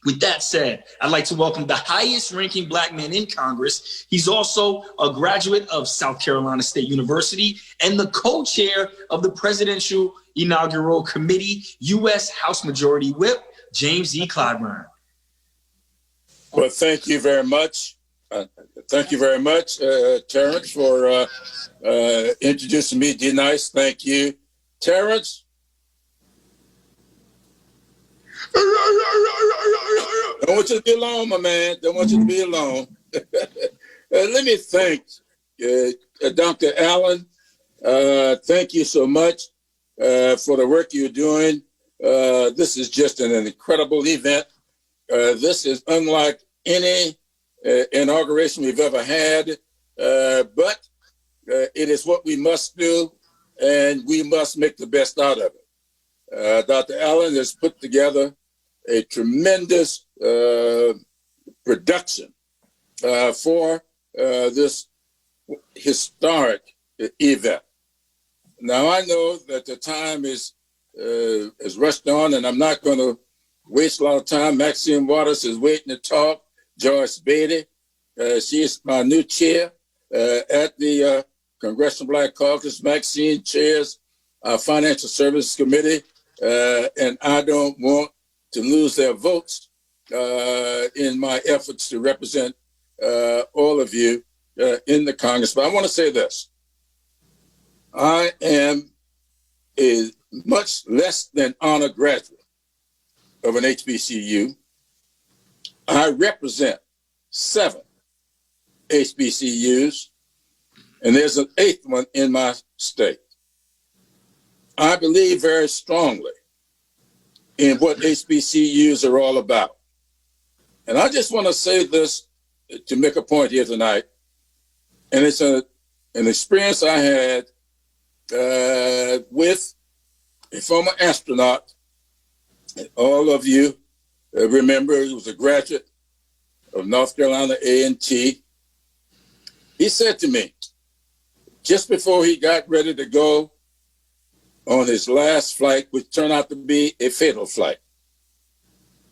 With that said, I'd like to welcome the highest ranking black man in Congress. He's also a graduate of South Carolina State University and the co-chair of the Presidential Inaugural Committee, U.S. House Majority Whip, James E. Clyburn. Well, thank you very much. Terrance, for introducing me. D-Nice, thank you. Terrance? Don't want you to be alone, my man. Don't want you to be alone. Let me thank Dr. Allen. Thank you so much for the work you're doing. This is just an incredible event. This is unlike any inauguration we've ever had, but it is what we must do, and we must make the best out of it. Dr. Allen has put together a tremendous production for this historic event. Now, I know that the time is rushed on, and I'm not going to waste a lot of time. Maxine Waters is waiting to talk. Joyce Beatty, she is my new chair at the Congressional Black Caucus. Maxine chairs our Financial Services Committee, and I don't want to lose their votes in my efforts to represent all of you in the Congress. But I want to say this. I am a much less than honor graduate of an HBCU. I represent 7 HBCUs, and there's an 8th one in my state. I believe very strongly in what HBCUs are all about. And I just want to say this to make a point here tonight. And it's an experience I had with a former astronaut. And all of you remember he was a graduate of North Carolina A&T. He said to me, just before he got ready to go on his last flight, which turned out to be a fatal flight,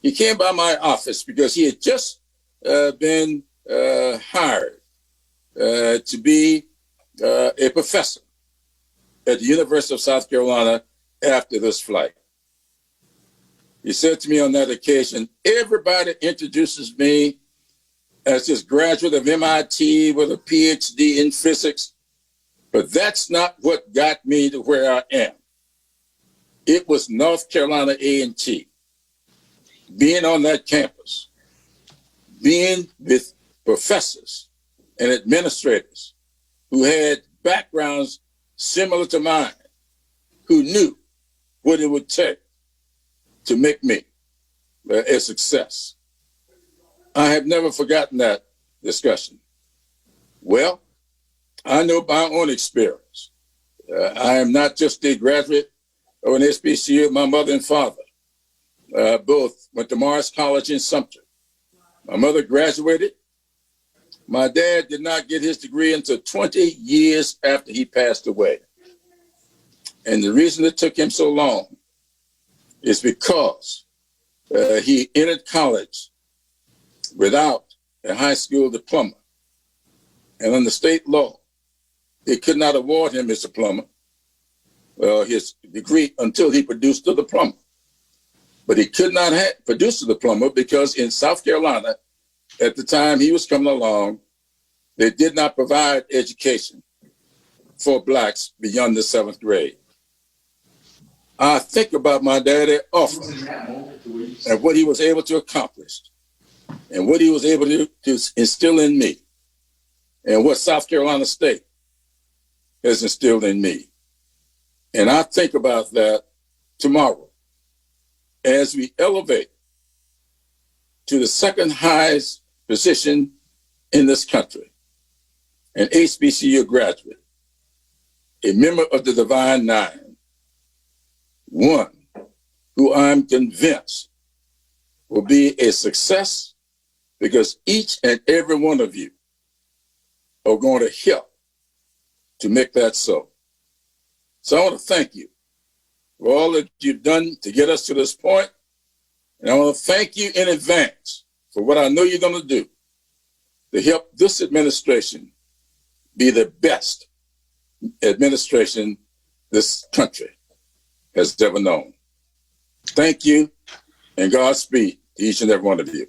he came by my office because he had just been hired to be a professor at the University of South Carolina after this flight. He said to me on that occasion, everybody introduces me as this graduate of MIT with a PhD in physics, but that's not what got me to where I am. It was North Carolina A&T, being on that campus, being with professors and administrators who had backgrounds similar to mine, who knew what it would take to make me a success. I have never forgotten that discussion. Well, I know by my own experience. I am not just a graduate of an HBCU. My mother and father both went to Morris College in Sumter. My mother graduated. My dad did not get his degree until 20 years after he passed away. And the reason it took him so long is because he entered college without a high school diploma. And under state law, they could not award him his diploma, his degree, until he produced the diploma. But he could not produce the diploma because in South Carolina, at the time he was coming along, they did not provide education for blacks beyond the 7th grade. I think about my daddy often and what he was able to accomplish and what he was able to instill in me and what South Carolina State has instilled in me. And I think about that tomorrow as we elevate to the second highest position in this country, an HBCU graduate, a member of the Divine Nine, one who I'm convinced will be a success because each and every one of you are going to help to make that so. So I want to thank you for all that you've done to get us to this point. And I want to thank you in advance for what I know you're going to do to help this administration be the best administration this country has ever known. Thank you, and Godspeed to each and every one of you.